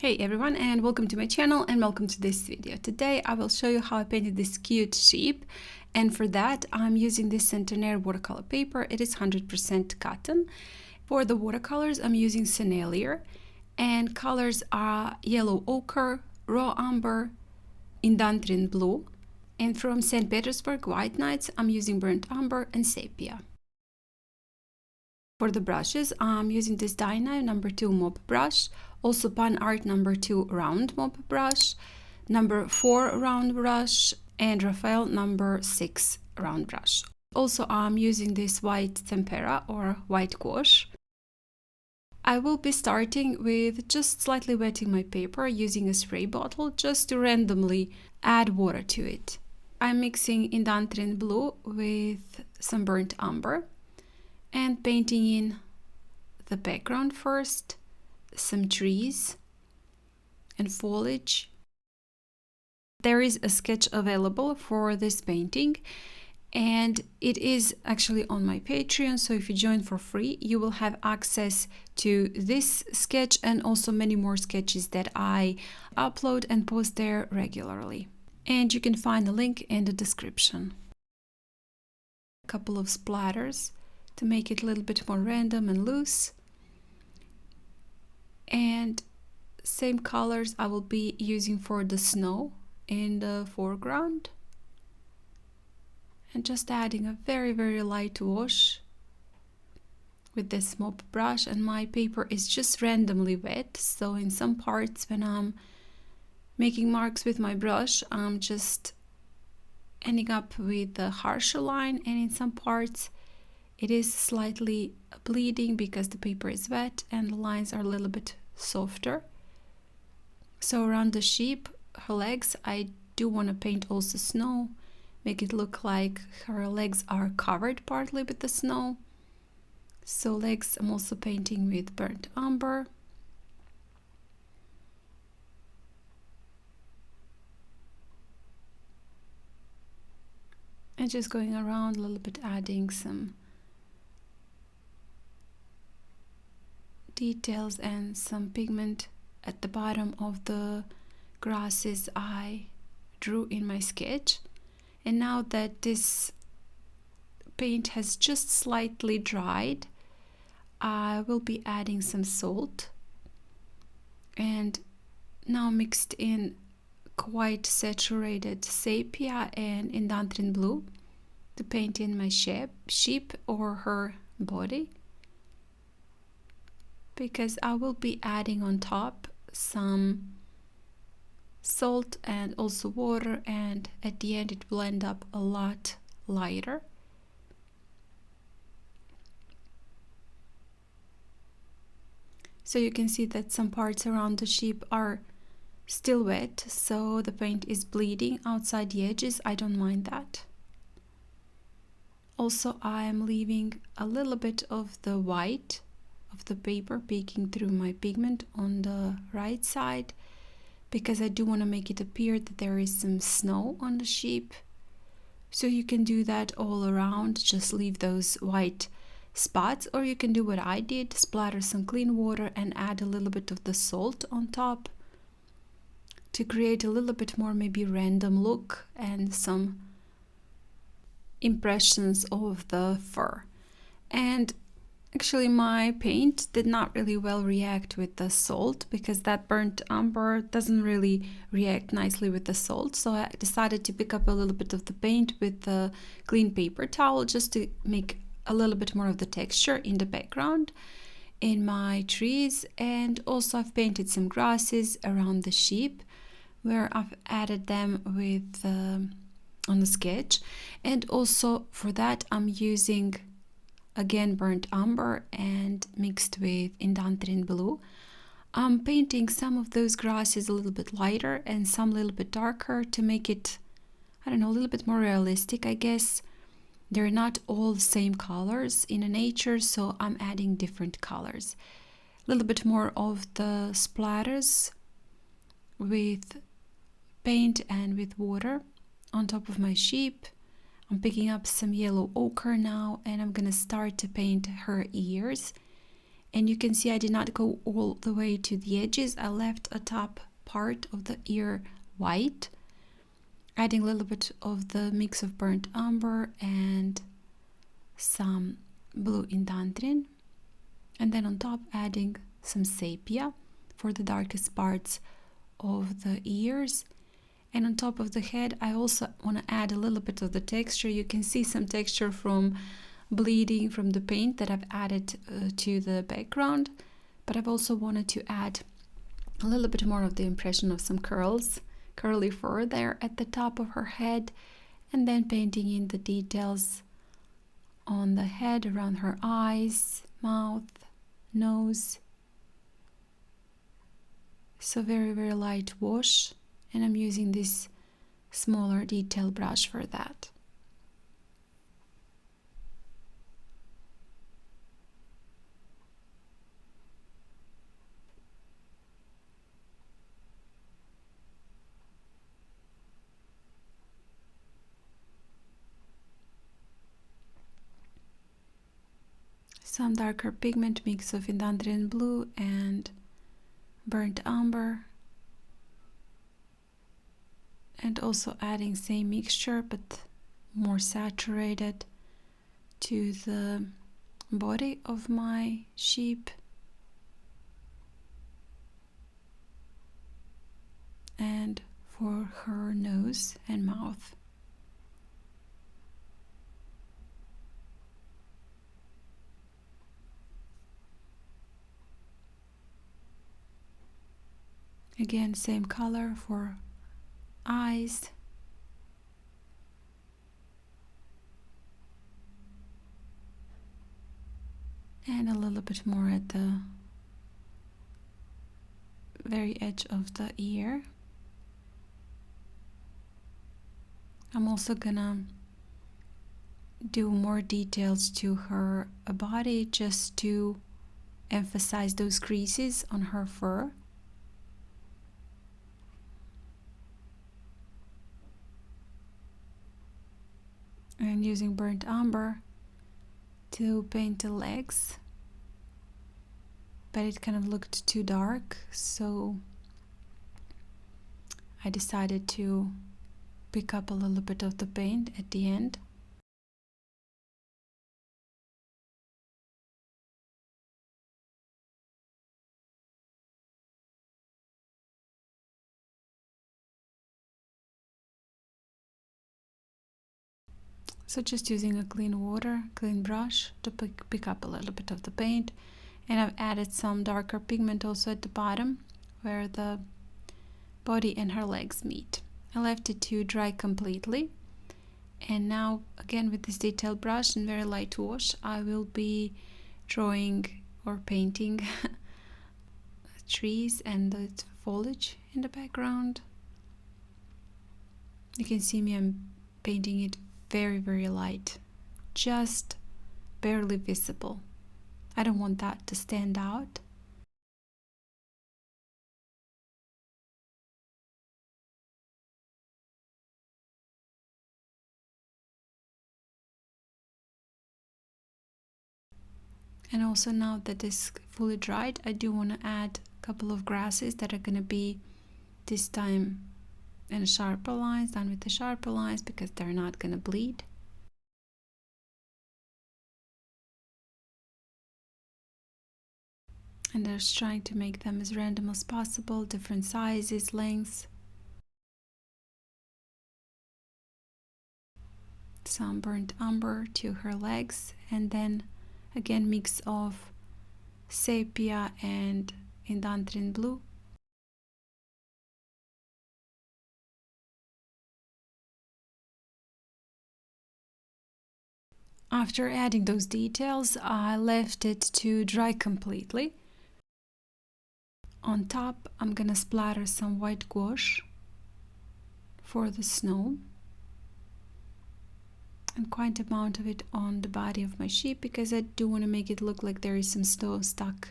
Hey everyone, and welcome to my channel and welcome to this video. Today I will show you how I painted this cute sheep, and for that I'm using this Centenaire watercolor paper. It is 100% cotton. For the watercolors I'm using Sennelier, and colors are yellow ochre, raw umber, Indanthrene blue, and from St. Petersburg white nights I'm using burnt umber and sepia. For the brushes, I'm using this Dainayw number 2 mop brush, also Panart number 2 round mop brush, number 4 round brush, and Raphael number 6 round brush. Also, I'm using this white Tempera or white gouache. I will be starting with just slightly wetting my paper using a spray bottle just to randomly add water to it. I'm mixing Indanthrene blue with some burnt umber and painting in the background first, some trees and foliage. There is a sketch available for this painting, and it is actually on my Patreon, so if you join for free you will have access to this sketch and also many more sketches that I upload and post there regularly, and you can find the link in the description. A couple of splatters to make it a little bit more random and loose, and same colors I will be using for the snow in the foreground, and just adding a very light wash with this mop brush. And my paper is just randomly wet, so in some parts when I'm making marks with my brush I'm just ending up with the harsher line, and in some parts it is slightly bleeding because the paper is wet and the lines are a little bit softer. So around the sheep, her legs, I do want to paint also snow, make it look like her legs are covered partly with the snow. So legs I'm also painting with burnt umber. And just going around a little bit, adding some details and some pigment at the bottom of the grasses I drew in my sketch. And now that this paint has just slightly dried, I will be adding some salt, and now mixed in quite saturated sepia and Indanthrene blue to paint in my sheep or her body, because I will be adding on top some salt and also water, and at the end it will end up a lot lighter. So you can see that some parts around the sheep are still wet, so the paint is bleeding outside the edges. I don't mind that. Also, I am leaving a little bit of the white of the paper peeking through my pigment on the right side, because I do want to make it appear that there is some snow on the sheep. So you can do that all around, just leave those white spots, or you can do what I did, splatter some clean water and add a little bit of the salt on top to create a little bit more maybe random look and some impressions of the fur. And actually my paint did not really well react with the salt, because that burnt umber doesn't really react nicely with the salt. So I decided to pick up a little bit of the paint with the clean paper towel just to make a little bit more of the texture in the background in my trees. And also I've painted some grasses around the sheep where I've added them with on the sketch. And also for that I'm using again burnt umber and mixed with Indanthrene blue. I'm painting some of those grasses a little bit lighter and some a little bit darker to make it, I don't know, a little bit more realistic, I guess. They're not all the same colors in nature, so I'm adding different colors. A little bit more of the splatters with paint and with water on top of my sheep. I'm picking up some yellow ochre now, and I'm gonna start to paint her ears. And you can see I did not go all the way to the edges. I left a top part of the ear white, adding a little bit of the mix of burnt umber and some blue Indanthrene, and then on top adding some sepia for the darkest parts of the ears. And on top of the head I also want to add a little bit of the texture. You can see some texture from bleeding from the paint that I've added to the background, but I've also wanted to add a little bit more of the impression of some curly fur there at the top of her head, and then painting in the details on the head, around her eyes, mouth, nose. So very, very light wash, and I'm using this smaller detail brush for that. Some darker pigment mix of Indanthrene blue and burnt umber, and also adding same mixture but more saturated to the body of my sheep and for her nose and mouth. Again, same color for eyes. And a little bit more at the very edge of the ear. I'm also gonna do more details to her body just to emphasize those creases on her fur. And using burnt umber to paint the legs, but it kind of looked too dark, so I decided to pick up a little bit of the paint at the end. So just using a clean brush to pick up a little bit of the paint. And I've added some darker pigment also at the bottom where the body and her legs meet. I left it to dry completely. And now again with this detailed brush and very light wash, I will be drawing or painting trees and the foliage in the background. You can see me, I'm painting it very, very light, just barely visible. I don't want that to stand out. And also now that it's fully dried, I do want to add a couple of grasses that are going to be this time in sharper lines, done with the sharper lines, because they're not going to bleed. And I'm just trying to make them as random as possible, different sizes, lengths. Some burnt umber to her legs, and then again mix of sepia and Indanthrene blue. After adding those details, I left it to dry completely. On top, I'm gonna splatter some white gouache for the snow, and quite amount of it on the body of my sheep, because I do want to make it look like there is some snow stuck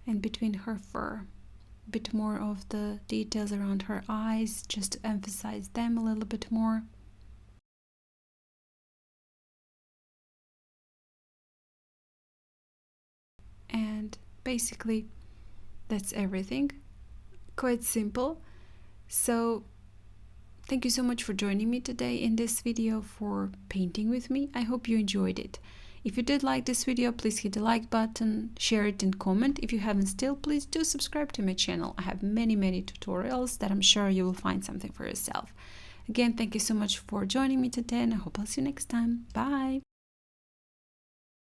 in between her fur. A bit more of the details around her eyes, just to emphasize them a little bit more. basically that's everything. Quite simple. So thank you so much for joining me today in this video, for painting with me. I hope you enjoyed it. If you did like this video, please hit the like button, share it and comment. If you haven't still, please do subscribe to my channel. I have many tutorials that I'm sure you will find something for yourself. Again, thank you so much for joining me today, and I hope I'll see you next time. Bye!